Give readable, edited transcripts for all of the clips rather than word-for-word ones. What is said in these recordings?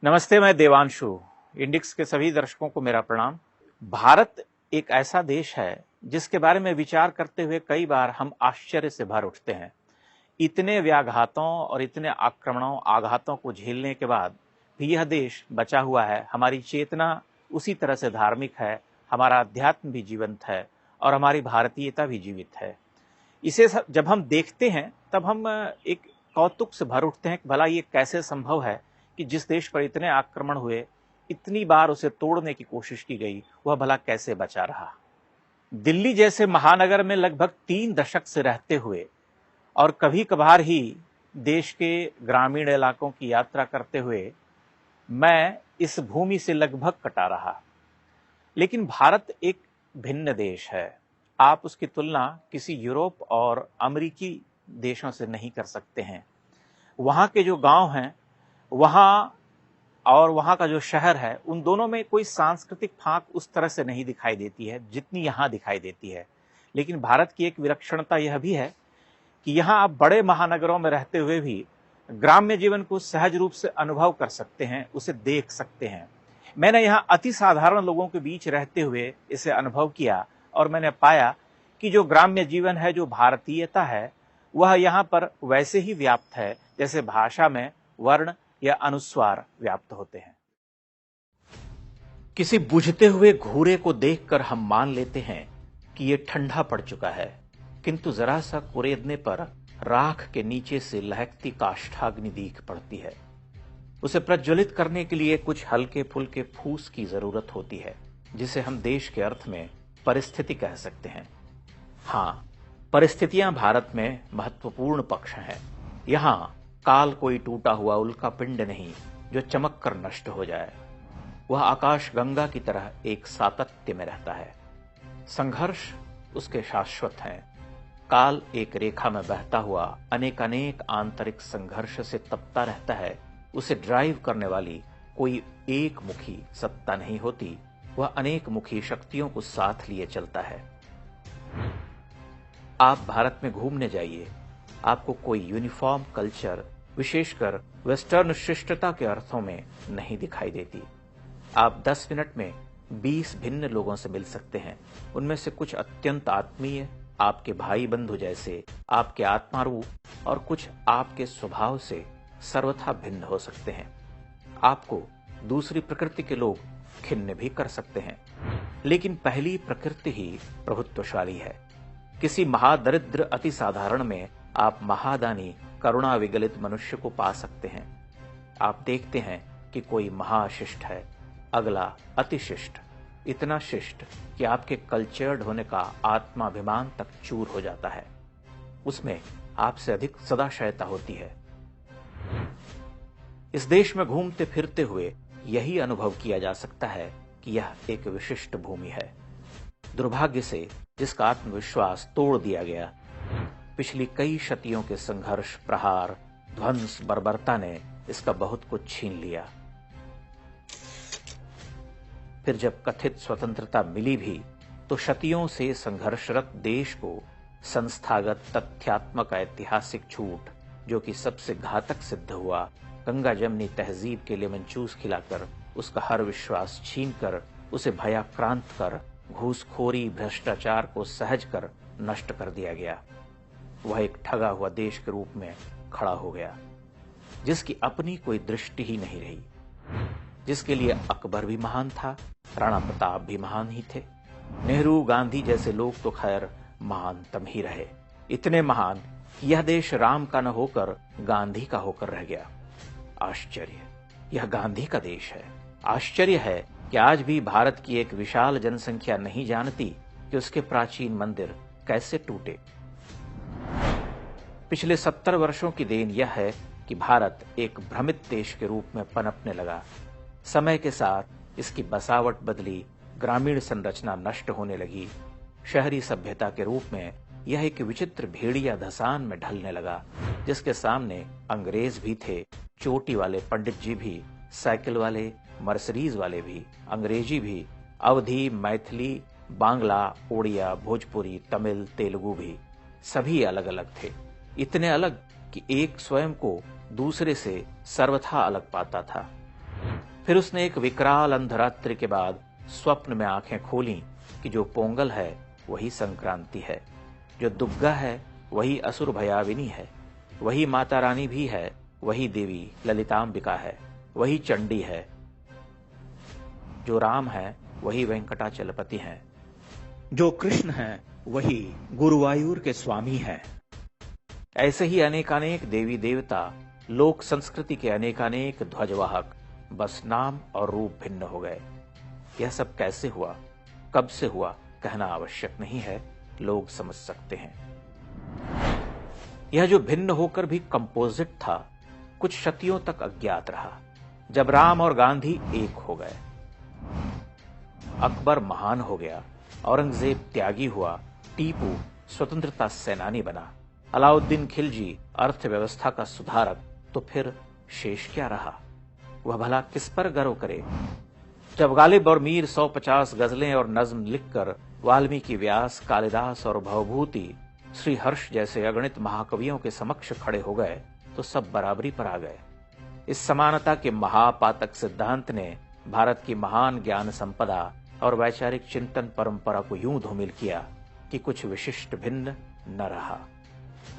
नमस्ते, मैं देवांशु। इंडिक्स के सभी दर्शकों को मेरा प्रणाम। भारत एक ऐसा देश है जिसके बारे में विचार करते हुए कई बार हम आश्चर्य से भर उठते हैं। इतने व्याघातों और इतने आक्रमणों आघातों को झेलने के बाद भी यह देश बचा हुआ है। हमारी चेतना उसी तरह से धार्मिक है, हमारा अध्यात्म भी जीवंत है और हमारी भारतीयता भी जीवित है। इसे जब हम देखते हैं तब हम एक कौतुक से भर उठते हैं कि भला ये कैसे संभव है कि जिस देश पर इतने आक्रमण हुए, इतनी बार उसे तोड़ने की कोशिश की गई, वह भला कैसे बचा रहा। दिल्ली जैसे महानगर में लगभग 3 दशक से रहते हुए और कभी कभार ही देश के ग्रामीण इलाकों की यात्रा करते हुए मैं इस भूमि से लगभग कटा रहा। लेकिन भारत एक भिन्न देश है। आप उसकी तुलना किसी यूरोप और अमेरिकी देशों से नहीं कर सकते हैं। वहाँ के जो गांव हैं, वहाँ और वहाँ का जो शहर है, उन दोनों में कोई सांस्कृतिक फांक उस तरह से नहीं दिखाई देती है जितनी यहाँ दिखाई देती है। लेकिन भारत की एक विलक्षणता यह भी है कि यहाँ आप बड़े महानगरों में रहते हुए भी ग्राम्य जीवन को सहज रूप से अनुभव कर सकते हैं, उसे देख सकते हैं। मैंने यहाँ अति साधारण लोगों के बीच रहते हुए इसे अनुभव किया और मैंने पाया कि जो ग्राम्य जीवन है, जो भारतीयता है, वह यहाँ पर वैसे ही व्याप्त है जैसे भाषा में वर्ण या अनुस्वार व्याप्त होते हैं। किसी बुझते हुए घूरे को देखकर हम मान लेते हैं कि यह ठंडा पड़ चुका है, किंतु जरा सा कुरेदने पर राख के नीचे से लहकती काष्ठाग्नि दिख पड़ती है। उसे प्रज्वलित करने के लिए कुछ हल्के फुल्के फूस की जरूरत होती है, जिसे हम देश के अर्थ में परिस्थिति कह सकते हैं। हाँ, परिस्थितियां भारत में महत्वपूर्ण पक्ष हैं। यहां काल कोई टूटा हुआ उल्का पिंड नहीं जो चमक कर नष्ट हो जाए। वह आकाश गंगा की तरह एक सातत्य में रहता है। संघर्ष उसके शाश्वत हैं। काल एक रेखा में बहता हुआ अनेक आंतरिक संघर्ष से तपता रहता है। उसे ड्राइव करने वाली कोई एक मुखी सत्ता नहीं होती, वह अनेक मुखी शक्तियों को साथ लिए चलता है। आप भारत में घूमने जाइए, आपको कोई यूनिफॉर्म कल्चर, विशेषकर वेस्टर्न शिष्टता के अर्थों में नहीं दिखाई देती। आप 10 मिनट में 20 भिन्न लोगों से मिल सकते हैं। उनमें से कुछ अत्यंत आत्मीय, आपके भाई बंधु जैसे, आपके आत्मारूप, और कुछ आपके स्वभाव से सर्वथा भिन्न हो सकते हैं। आपको दूसरी प्रकृति के लोग खिन्न भी कर सकते हैं, लेकिन पहली प्रकृति ही प्रभुत्वशाली है। किसी महादरिद्र अति साधारण में आप महादानी करुणा विगलित मनुष्य को पा सकते हैं। आप देखते हैं कि कोई महाशिष्ट है, अगला अतिशिष्ट, इतना शिष्ट कि आपके कल्चर्ड होने का आत्माभिमान तक चूर हो जाता है। उसमें आपसे अधिक सदाशयता होती है। इस देश में घूमते फिरते हुए यही अनुभव किया जा सकता है कि यह एक विशिष्ट भूमि है। दुर्भाग्य से जिसका आत्मविश्वास तोड़ दिया गया, पिछली कई शतियों के संघर्ष, प्रहार, ध्वंस, बर्बरता ने इसका बहुत कुछ छीन लिया। फिर जब कथित स्वतंत्रता मिली भी, तो शतियों से संघर्षरत देश को संस्थागत तथ्यात्मक ऐतिहासिक झूठ, जो कि सबसे घातक सिद्ध हुआ, गंगा जमनी तहजीब के लेमन जूस खिलाकर उसका हर विश्वास छीनकर, उसे भयाक्रांत कर, घूसखोरी भ्रष्टाचार को सहज कर नष्ट कर दिया गया। वह एक ठगा हुआ देश के रूप में खड़ा हो गया, जिसकी अपनी कोई दृष्टि ही नहीं रही, जिसके लिए अकबर भी महान था, राणा प्रताप भी महान ही थे, नेहरू, गांधी जैसे लोग तो खैर महानतम ही रहे। इतने महान कि यह देश राम का न होकर गांधी का होकर रह गया। आश्चर्य, यह गांधी का देश है। आश्चर्य है कि आज भी भारत की एक विशाल जनसंख्या नहीं जानती कि उसके प्राचीन मंदिर कैसे टूटे। पिछले 70 वर्षों की देन यह है कि भारत एक भ्रमित देश के रूप में पनपने लगा। समय के साथ इसकी बसावट बदली, ग्रामीण संरचना नष्ट होने लगी। शहरी सभ्यता के रूप में यह एक विचित्र भेड़िया धसान में ढलने लगा, जिसके सामने अंग्रेज भी थे, चोटी वाले पंडित जी भी, साइकिल वाले, मर्सरीज वाले भी, अंग्रेजी भी, अवधी, मैथिली, बांग्ला, ओडिया, भोजपुरी, तमिल, तेलुगु भी, सभी अलग अलग थे। इतने अलग कि एक स्वयं को दूसरे से सर्वथा अलग पाता था। फिर उसने एक विकराल अंधरात्रि के बाद स्वप्न में आंखें खोलीं कि जो पोंगल है वही संक्रांति है, जो दुग्गा है वही असुर भयाविनी है, वही माता रानी भी है, वही देवी ललितांबिका है, वही चंडी है, जो राम है वही वेंकटाचलपति हैं, जो कृष्ण है वही गुरुवायूर के स्वामी हैं। ऐसे ही अनेकानेक देवी देवता, लोक संस्कृति के अनेकानेक ध्वजवाहक, बस नाम और रूप भिन्न हो गए। यह सब कैसे हुआ, कब से हुआ कहना आवश्यक नहीं है, लोग समझ सकते हैं। यह जो भिन्न होकर भी कंपोजिट था, कुछ शतियों तक अज्ञात रहा, जब राम और गांधी एक हो गए। अकबर महान हो गया, औरंगजेब त्यागी हुआ, टीपू स्वतंत्रता सेनानी बना, अलाउद्दीन खिलजी अर्थव्यवस्था का सुधारक, तो फिर शेष क्या रहा? वह भला किस पर गर्व करे? जब गालिब और मीर 150 गजलें और नज्म लिखकर वाल्मीकि, व्यास, कालिदास और भवभूति, श्री हर्ष जैसे अगणित महाकवियों के समक्ष खड़े हो गए, तो सब बराबरी पर आ गए। इस समानता के महापातक सिद्धांत ने भारत की महान ज्ञान संपदा और वैचारिक चिंतन परंपरा को यूं धूमिल किया कि कुछ विशिष्ट भिन्न न रहा।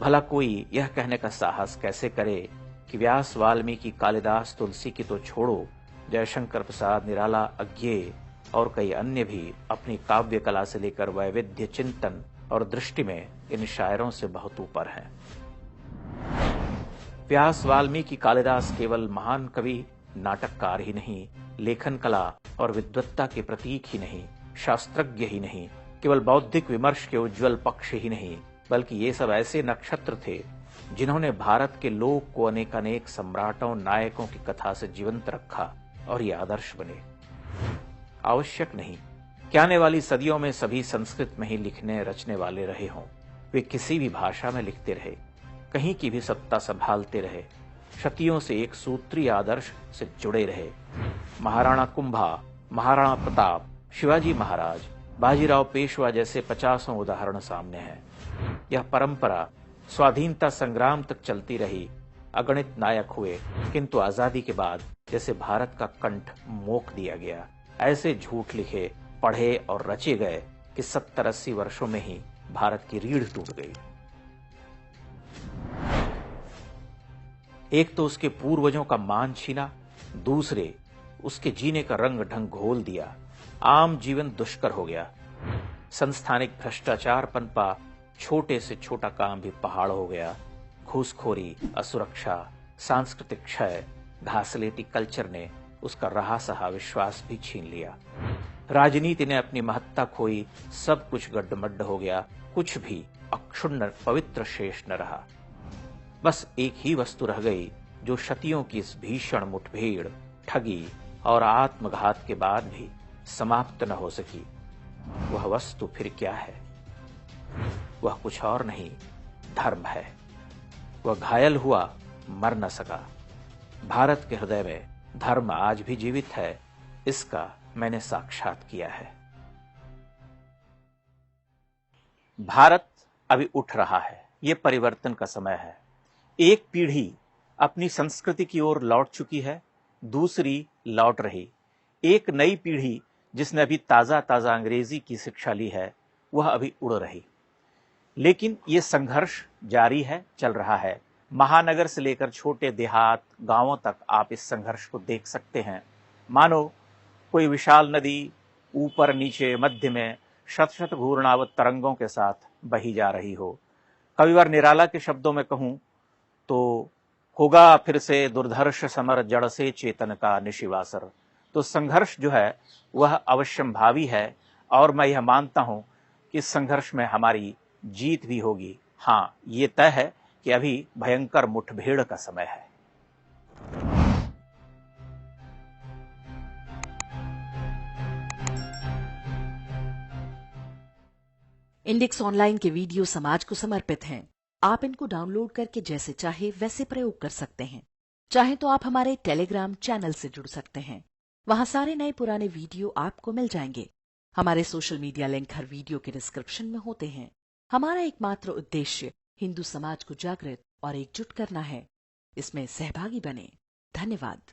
भला कोई यह कहने का साहस कैसे करे कि व्यास, वाल्मीकि, कालिदास, तुलसी की तो छोड़ो, जयशंकर प्रसाद निराला, अज्ञेय और कई अन्य भी अपनी काव्य कला से लेकर वैविध्य चिंतन और दृष्टि में इन शायरों से बहुत ऊपर हैं। व्यास, वाल्मीकि, कालिदास केवल महान कवि, नाटककार ही नहीं, लेखन कला और विद्वत्ता के प्रतीक ही नहीं, शास्त्रज्ञ ही नहीं, केवल बौद्धिक विमर्श के उज्जवल पक्ष ही नहीं, बल्कि ये सब ऐसे नक्षत्र थे जिन्होंने भारत के लोक को अनेकानेक सम्राटों, नायकों की कथा से जीवंत रखा और ये आदर्श बने। आवश्यक नहीं कि आने वाली सदियों में सभी संस्कृत में ही लिखने रचने वाले रहे हों, वे किसी भी भाषा में लिखते रहे, कहीं की भी सत्ता संभालते रहे, शतियों से एक सूत्री आदर्श से जुड़े रहे। महाराणा कुंभा, महाराणा प्रताप, शिवाजी महाराज, बाजीराव पेशवा जैसे 50 उदाहरण सामने हैं। यह परंपरा स्वाधीनता संग्राम तक चलती रही, अगणित नायक हुए, किंतु आजादी के बाद जैसे भारत का कंठ मोक दिया गया, ऐसे झूठ लिखे, पढ़े और रचे गए कि 70-80 वर्षों में ही भारत की रीढ़ टूट गई। एक तो उसके पूर्वजों का मान छीना, दूसरे उसके जीने का रंग ढंग घोल दिया, आम जीवन दुष्कर हो गया, संस्थानिक भ्रष्टाचार पनपा, छोटे से छोटा काम भी पहाड़ हो गया, घूसखोरी, असुरक्षा, सांस्कृतिक क्षय, घासलेटी कल्चर ने उसका रहा सहा विश्वास भी छीन लिया। राजनीति ने अपनी महत्ता खोई, सब कुछ गड्ढमड्ढ हो गया, कुछ भी अक्षुण्ण पवित्र शेष न रहा। बस एक ही वस्तु रह गई जो शतियों की इस भीषण मुठभेड़, ठगी और आत्मघात के बाद भी समाप्त न हो सकी। वह वस्तु फिर क्या है? वह कुछ और नहीं, धर्म है। वह घायल हुआ, मर न सका। भारत के हृदय में धर्म आज भी जीवित है, इसका मैंने साक्षात किया है। भारत अभी उठ रहा है, ये परिवर्तन का समय है। एक पीढ़ी अपनी संस्कृति की ओर लौट चुकी है, दूसरी लौट रही। एक नई पीढ़ी जिसने अभी ताजा ताजा अंग्रेजी की शिक्षा ली है, वह अभी उड़ रही। लेकिन ये संघर्ष जारी है, चल रहा है। महानगर से लेकर छोटे देहात, गांवों तक आप इस संघर्ष को देख सकते हैं। मानो कोई विशाल नदी ऊपर नीचे मध्य में शत शत घूर्णावत तरंगों के साथ बही जा रही हो। कविवर निराला के शब्दों में कहूं तो होगा फिर से दुर्धर्ष समर, जड़ से चेतन का निशिवासर। तो संघर्ष जो है वह अवश्यंभावी है, और मैं यह मानता हूं कि इस संघर्ष में हमारी जीत भी होगी। हां, ये तय है कि अभी भयंकर मुठभेड़ का समय है। इंडेक्स ऑनलाइन के वीडियो समाज को समर्पित हैं। आप इनको डाउनलोड करके जैसे चाहे वैसे प्रयोग कर सकते हैं। चाहे तो आप हमारे टेलीग्राम चैनल से जुड़ सकते हैं, वहां सारे नए पुराने वीडियो आपको मिल जाएंगे। हमारे सोशल मीडिया लिंक हर वीडियो के डिस्क्रिप्शन में होते हैं। हमारा एकमात्र उद्देश्य हिंदू समाज को जागृत और एकजुट करना है। इसमें सहभागी बने। धन्यवाद।